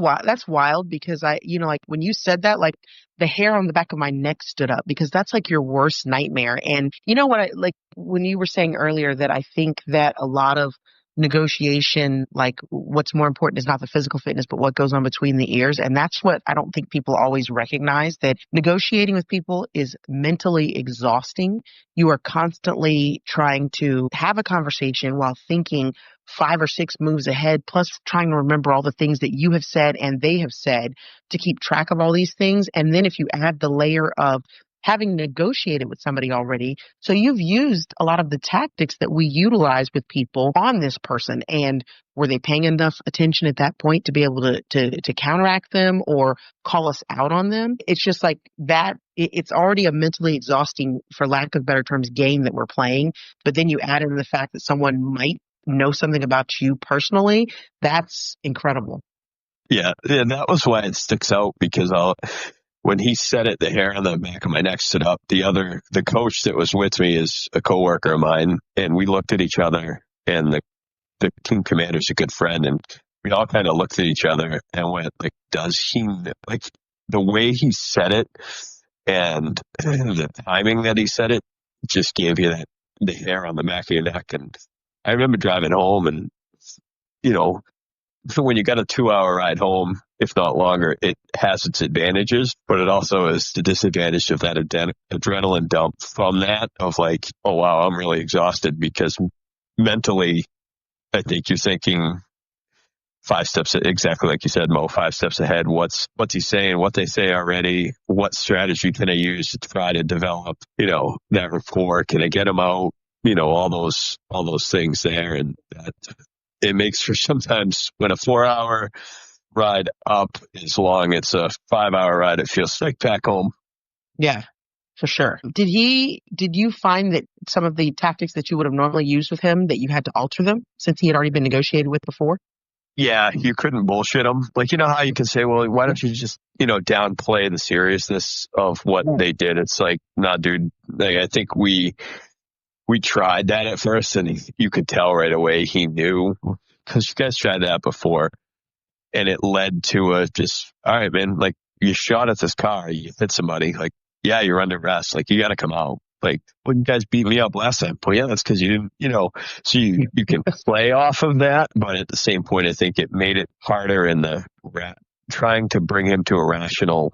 wild because like when you said that, like the hair on the back of my neck stood up because that's like your worst nightmare. And you know what, like when you were saying earlier that I think that a lot of negotiation, like what's more important is not the physical fitness, but what goes on between the ears. And that's what I don't think people always recognize, that negotiating with people is mentally exhausting. You are constantly trying to have a conversation while thinking 5 or 6 moves ahead, plus trying to remember all the things that you have said and they have said to keep track of all these things. And then if you add the layer of having negotiated with somebody already, so you've used a lot of the tactics that we utilize with people on this person. And were they paying enough attention at that point to be able to counteract them or call us out on them? It's just like that. It's already a mentally exhausting, for lack of better terms, game that we're playing. But then you add in the fact that someone might know something about you personally. That's incredible. Yeah, that was why it sticks out, because when he said it, the hair on the back of my neck stood up. The coach that was with me is a coworker of mine, and we looked at each other, and the team commander's a good friend, and we all kind of looked at each other and went, like, does he, like, the way he said it and the timing that he said it just gave you the hair on the back of your neck. And I remember driving home, and, when you got a 2-hour ride home, if not longer, it has its advantages, but it also is the disadvantage of that adrenaline dump from that of like, oh, wow, I'm really exhausted, because mentally, I think you're thinking 5 steps, exactly like you said, Mo, 5 steps ahead. What's he saying? What they say already? What strategy can I use to try to develop, that rapport? Can I get him out? All those things there. And that it makes for sometimes when a 4-hour ride up is long, it's a 5-hour ride. It feels like back home. Yeah, for sure. Did you find that some of the tactics that you would have normally used with him, that you had to alter them since he had already been negotiated with before? Yeah, you couldn't bullshit him. Like, how you can say, well, why don't you just, downplay the seriousness of what they did? It's like, nah, dude, like, I think we we tried that at first, and you could tell right away he knew, because you guys tried that before, and it led to a just, all right, man, like, you shot at this car, you hit somebody, like, yeah, you're under arrest, like, you got to come out. Like, well, you guys beat me up last time. Well, yeah, that's because you didn't, so you can play off of that, but at the same point, I think it made it harder in the trying to bring him to a rational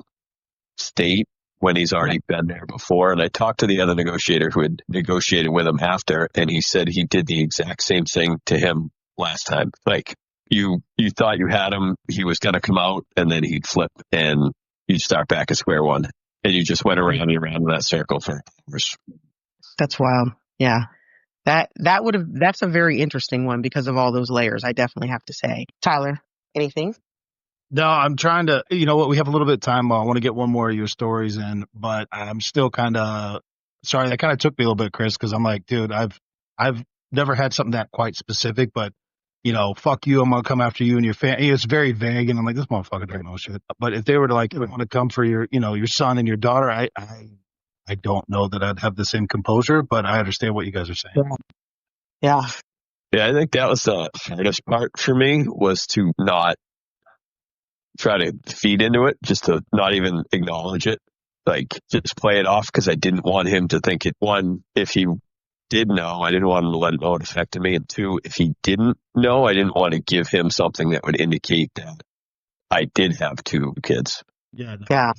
state when he's already been there before. And I talked to the other negotiator who had negotiated with him after, and he said he did the exact same thing to him last time. Like, you thought you had him, he was going to come out, and then he'd flip, and you'd start back at square one. And you just went around and around in that circle for hours. That's wild. Yeah. That's a very interesting one because of all those layers, I definitely have to say. Tyler, anything? No, I'm trying to, you know what, we have a little bit of time. I want to get one more of your stories in, but I'm still kind of, sorry, that kind of took me a little bit, Chris, because I'm like, dude, I've never had something that quite specific, but, fuck you, I'm going to come after you and your family. It's very vague, and I'm like, this motherfucker don't know shit. But if they were to, like, want to come for your, your son and your daughter, I don't know that I'd have the same composure, but I understand what you guys are saying. Yeah. Yeah, I think that was the hardest part for me, was to not try to feed into it, just to not even acknowledge it, like, just play it off, because I didn't want him to think it. One, if he did know, I didn't want him to let it know it affected me, and two, if he didn't know, I didn't want to give him something that would indicate that I did have two kids. Yeah. No, Yeah.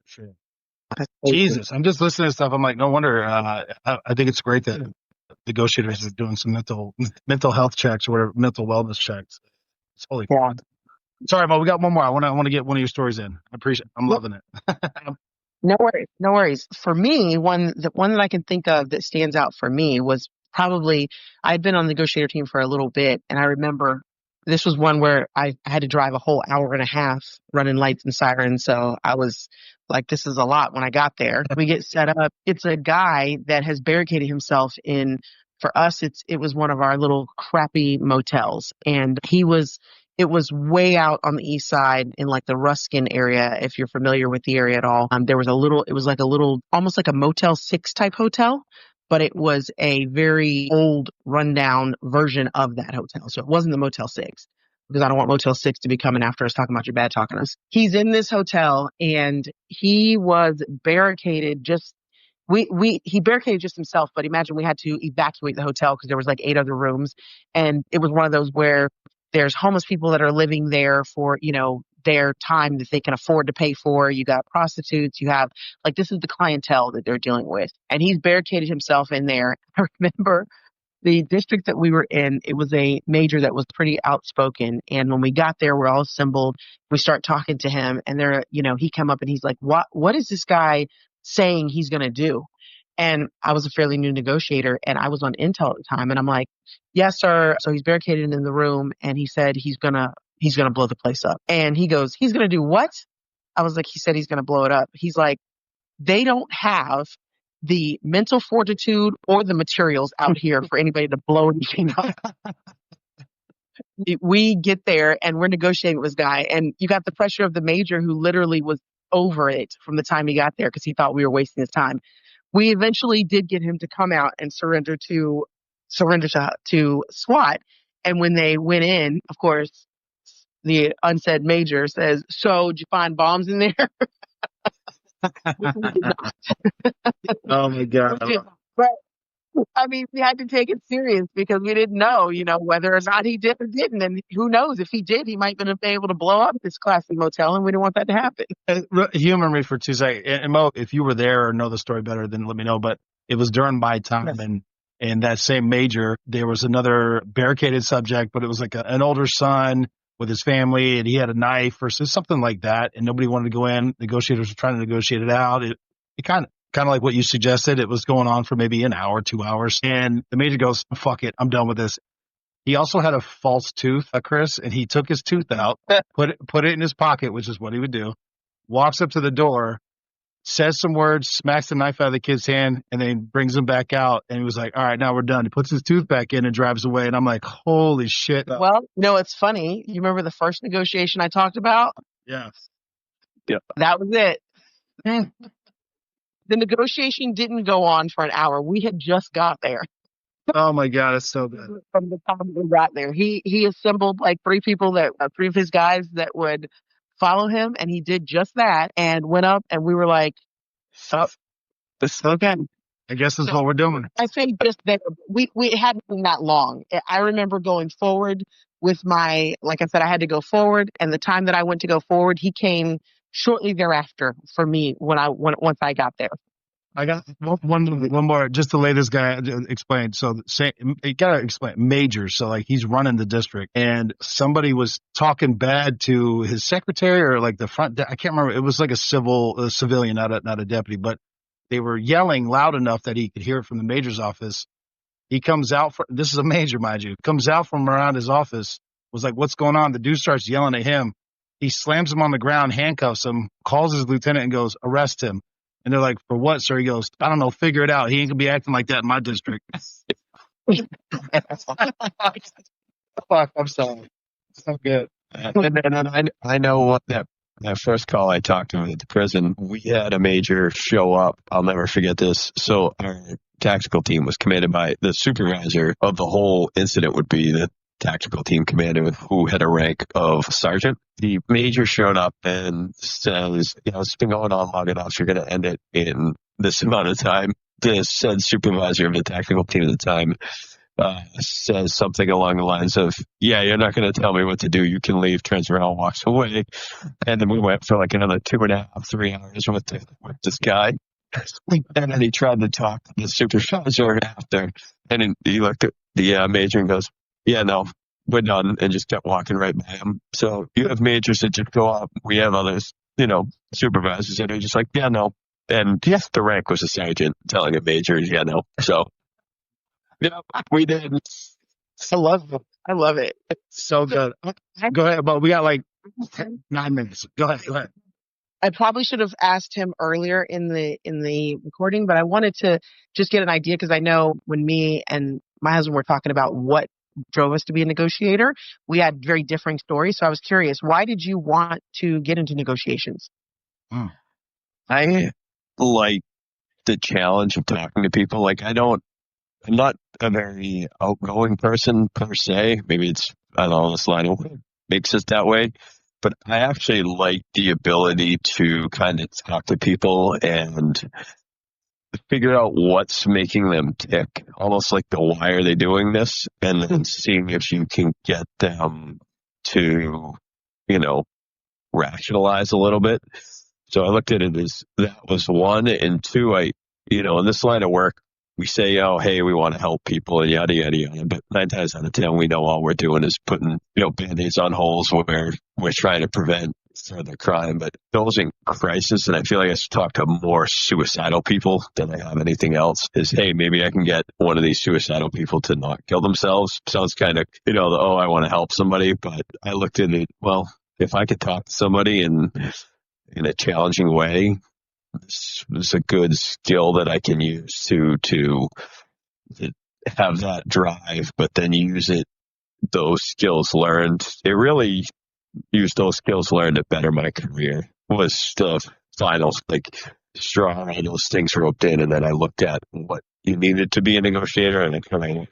sure. Jesus, I'm just listening to stuff. I'm like, no wonder. I think it's great that negotiators are doing some mental health checks or whatever, mental wellness checks. It's holy. Yeah. Sorry, Mo, we got one more. I want to get one of your stories in. I'm loving it. No worries. No worries. For me, one that I can think of that stands out for me was probably, I'd been on the negotiator team for a little bit, and I remember this was one where I had to drive a whole hour and a half running lights and sirens. So I was like, this is a lot when I got there. We get set up. It's a guy that has barricaded himself in, for us, it was one of our little crappy motels. And it was way out on the east side in like the Ruskin area, if you're familiar with the area at all. It was like a little, almost like a Motel 6 type hotel, but it was a very old, rundown version of that hotel. So it wasn't the Motel 6, because I don't want Motel 6 to be coming after us talking about your bad talking us. He's in this hotel, and he was barricaded he barricaded just himself, but imagine we had to evacuate the hotel because there was like 8 other rooms. And it was one of those where there's homeless people that are living there for, their time that they can afford to pay for. You got prostitutes, you have, like, this is the clientele that they're dealing with. And he's barricaded himself in there. I remember the district that we were in, it was a major that was pretty outspoken. And when we got there, we're all assembled. We start talking to him, and he come up and he's like, what is this guy saying he's going to do? And I was a fairly new negotiator, and I was on Intel at the time. And I'm like, yes, sir. So he's barricaded in the room, and he said he's going to blow the place up. And he goes, he's going to do what? I was like, he said he's going to blow it up. He's like, they don't have the mental fortitude or the materials out here for anybody to blow anything up. We get there, and we're negotiating with this guy, and you got the pressure of the major, who literally was over it from the time he got there because he thought we were wasting his time. We eventually did get him to come out and surrender to SWAT. And when they went in, of course, the unsaid major says, "So, did you find bombs in there?" Oh my God. But I mean, we had to take it serious because we didn't know, whether or not he did or didn't. And who knows, if he did, he might have been able to blow up this classy motel, and we didn't want that to happen. Humor me for 2 seconds. And Mo, if you were there or know the story better, then let me know. But it was during my time, yes. And that same major, there was another barricaded subject, but it was like an older son with his family, and he had a knife or something like that, and nobody wanted to go in. Negotiators were trying to negotiate it out. It kind of like what you suggested. It was going on for maybe an hour, 2 hours. And the major goes, fuck it, I'm done with this. He also had a false tooth, Chris, and he took his tooth out, put it in his pocket, which is what he would do, walks up to the door, says some words, smacks the knife out of the kid's hand, and then brings him back out. And he was like, all right, now we're done. He puts his tooth back in and drives away. And I'm like, holy shit. Well, it's funny. You remember the first negotiation I talked about? Yeah. Yep. That was it. The negotiation didn't go on for an hour. We had just got there. Oh my God, it's so good. From the time we got there, he assembled like three of his guys that would follow him, and he did just that and went up, and we were like, "Oh, This, okay." I guess that's So what we're doing. I say just that we hadn't been that long. I remember going forward with like I said, I had to go forward, and the time that I went to go forward, he came shortly thereafter for me once I got there. I got one more just to lay this guy explain. So you gotta explain Major. So like he's running the district, and somebody was talking bad to his secretary or like the front. I can't remember. It was like a civilian, not a deputy, but they were yelling loud enough that he could hear it from the major's office. He comes out this is a major, mind you, comes out from around his office, was like, "What's going on?" The dude starts yelling at him. He slams him on the ground, handcuffs him, calls his lieutenant and goes, "Arrest him." And they're like, "For what, sir?" He goes, "I don't know, figure it out. He ain't gonna be acting like that in my district." Fuck, I'm sorry. It's not good. And I know what that first call I talked to him at the prison, we had a major show up. I'll never forget this. So our tactical team was commanded by the supervisor of the whole incident would be the tactical team commander who had a rank of sergeant. The major showed up and says, it's been going on long enough. You're going to end it in this amount of time. The said supervisor of the tactical team at the time says something along the lines of, "Yeah, you're not going to tell me what to do. You can leave," turns around, walks away. And then we went for like another 2.5, 3 hours with this guy. And then he tried to talk to the supervisor after. And then he looked at the major and goes, "Yeah, no, we're done," and just kept walking right by him. So you have majors that just go up. We have others, supervisors that are just like, "Yeah, no." And yes, the rank was a sergeant telling a major, "Yeah, no." So, we did. I love it. I love it. So good. Go ahead, but we got like 9 minutes. Go ahead. I probably should have asked him earlier in the recording, but I wanted to just get an idea because I know when me and my husband were talking about what drove us to be a negotiator, we had very differing stories. So I was curious, why did you want to get into negotiations? I like the challenge of talking to people. Like I'm not a very outgoing person per se. Maybe it's, I don't know, this line of work makes it that way. But I actually like the ability to kind of talk to people and figure out what's making them tick. Almost like why are they doing this? And then seeing if you can get them to, rationalize a little bit. So I looked at it as that was one. And two, in this line of work, we say, "Oh, hey, we want to help people," and yada, yada, yada. But 9 times out of 10, we know all we're doing is putting, Band-Aids on holes where we're trying to prevent further crime. But those in crisis, and I feel like I talk to more suicidal people than I have anything else, is, hey, maybe I can get one of these suicidal people to not kill themselves. Sounds kind of, I want to help somebody. But I looked at it, well, if I could talk to somebody in a challenging way, this is a good skill that I can use to have that drive, but then use those skills learned. It really used those skills learned to better my career. Was the finals, like strong, all those things roped in, and then I looked at what you needed to be a negotiator, and I kind of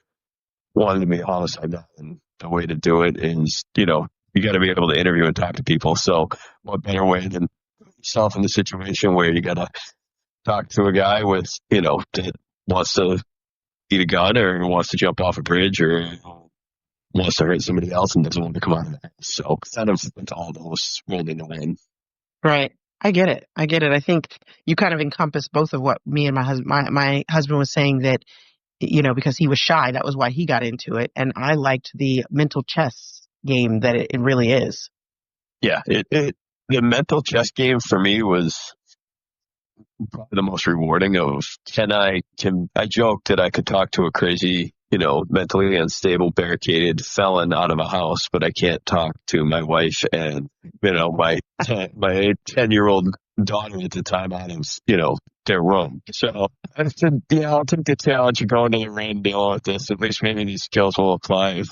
wanted to be a homicide guy, and the way to do it is, you got to be able to interview and talk to people. So what better way than yourself in the situation where you got to talk to a guy with, that wants to eat a gun or wants to jump off a bridge or wants to hurt somebody else and doesn't want to come out of that. So kind of all those rolled into one. Right. I get it. I think you kind of encompass both of what me and my husband was saying, that, because he was shy, that was why he got into it. And I liked the mental chess game that it really is. Yeah. The mental chess game for me was probably the most rewarding of, I joked that I could talk to a crazy, mentally unstable, barricaded felon out of a house, but I can't talk to my wife and, my 10-year-old daughter at the time out of, their room. So I said, I'll take the challenge of going to the rain deal with this. At least maybe these skills will apply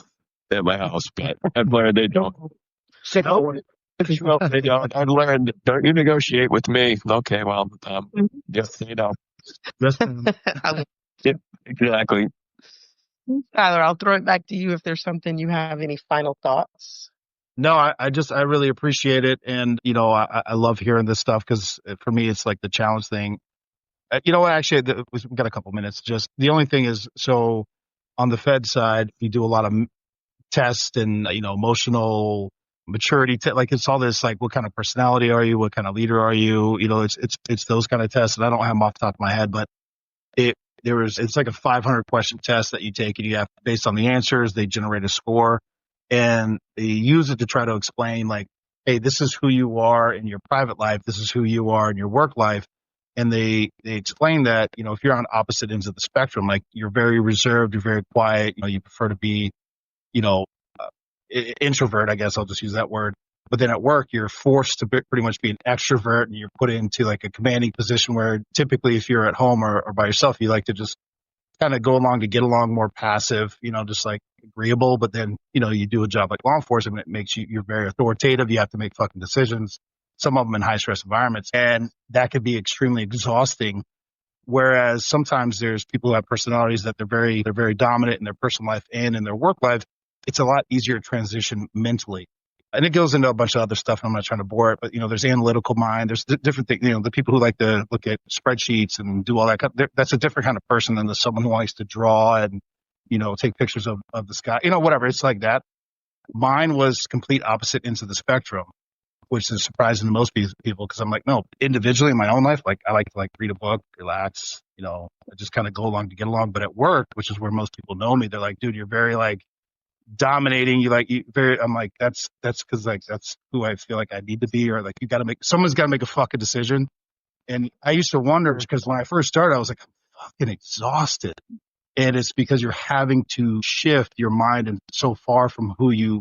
at my house, but I've learned they don't. Well, they don't. I learned, don't you negotiate with me? Okay, well, yes, That's, yeah, exactly. Tyler, I'll throw it back to you if there's something you have any final thoughts. no, I really appreciate it. And, I love hearing this stuff because for me, it's like the challenge thing. You know what? Actually, we've got a couple minutes. Just the only thing is, so on the Fed side, you do a lot of tests and, emotional maturity. Like it's all this, like, what kind of personality are you? What kind of leader are you? It's those kind of tests. And I don't have them off the top of my head, but it's like a 500 question test that you take, and you have, based on the answers, they generate a score, and they use it to try to explain, like, hey, this is who you are in your private life. This is who you are in your work life. And they explain that, if you're on opposite ends of the spectrum, like you're very reserved, you're very quiet, you prefer to be, you know, uh, introvert, I guess I'll just use that word. But then at work, you're forced to pretty much be an extrovert, and you're put into like a commanding position where typically if you're at home or by yourself, you like to just kind of go along to get along, more passive, just like agreeable. But then, you do a job like law enforcement, it makes you're very authoritative. You have to make fucking decisions, some of them in high stress environments. And that could be extremely exhausting. Whereas sometimes there's people who have personalities that they're very dominant in their personal life and in their work life. It's a lot easier to transition mentally. And it goes into a bunch of other stuff. I'm not trying to bore it, but there's analytical mind. There's different things. The people who like to look at spreadsheets and do all that. That's a different kind of person than someone who likes to draw and take pictures of the sky. Whatever. It's like that. Mine was complete opposite ends of the spectrum, which is surprising to most people because I'm like, no, individually in my own life, like I like to read a book, relax, I just kind of go along to get along. But at work, which is where most people know me, they're like, dude, you're very dominating. I'm like, that's because that's who I feel like I need to be, or like someone's got to make a fucking decision. And I used to wonder because when I first started, I was like, I'm fucking exhausted. And it's because you're having to shift your mind and so far from who you,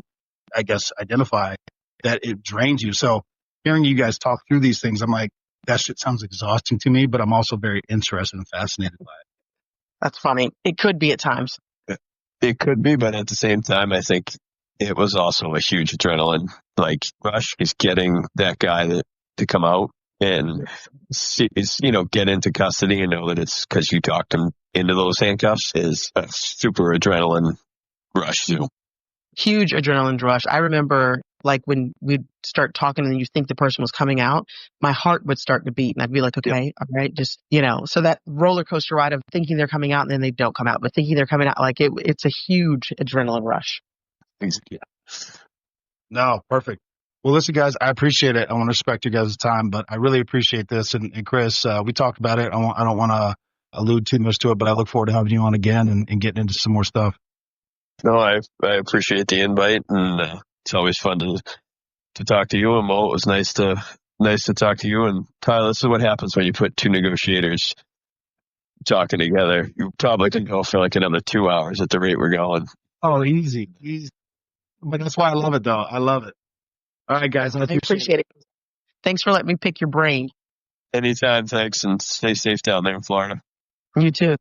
I guess, identify that it drains you. So hearing you guys talk through these things, I'm like, that shit sounds exhausting to me, but I'm also very interested and fascinated by it. That's funny. It could be at times. It could be, but at the same time, I think it was also a huge adrenaline rush, is getting that guy to come out and get into custody and know that it's because you talked him into those handcuffs is a super adrenaline rush too. Huge adrenaline rush. I remember when we'd start talking and you think the person was coming out, my heart would start to beat and I'd be like, okay, all right, just, so that roller coaster ride of thinking they're coming out and then they don't come out, but thinking they're coming out, it's a huge adrenaline rush. Yeah. No, perfect. Well, listen, guys, I appreciate it. I want to respect you guys' time, but I really appreciate this. And Chris, we talked about it. I don't want to allude too much to it, but I look forward to having you on again and getting into some more stuff. No, I appreciate the invite, and it's always fun to talk to you. And Mo, it was nice to talk to you. And Tyler, this is what happens when you put two negotiators talking together. You probably can go for another 2 hours at the rate we're going. Oh, easy. But that's why I love it, though. I love it. All right, guys. I appreciate it. Thanks for letting me pick your brain. Anytime. Thanks, and stay safe down there in Florida. You too.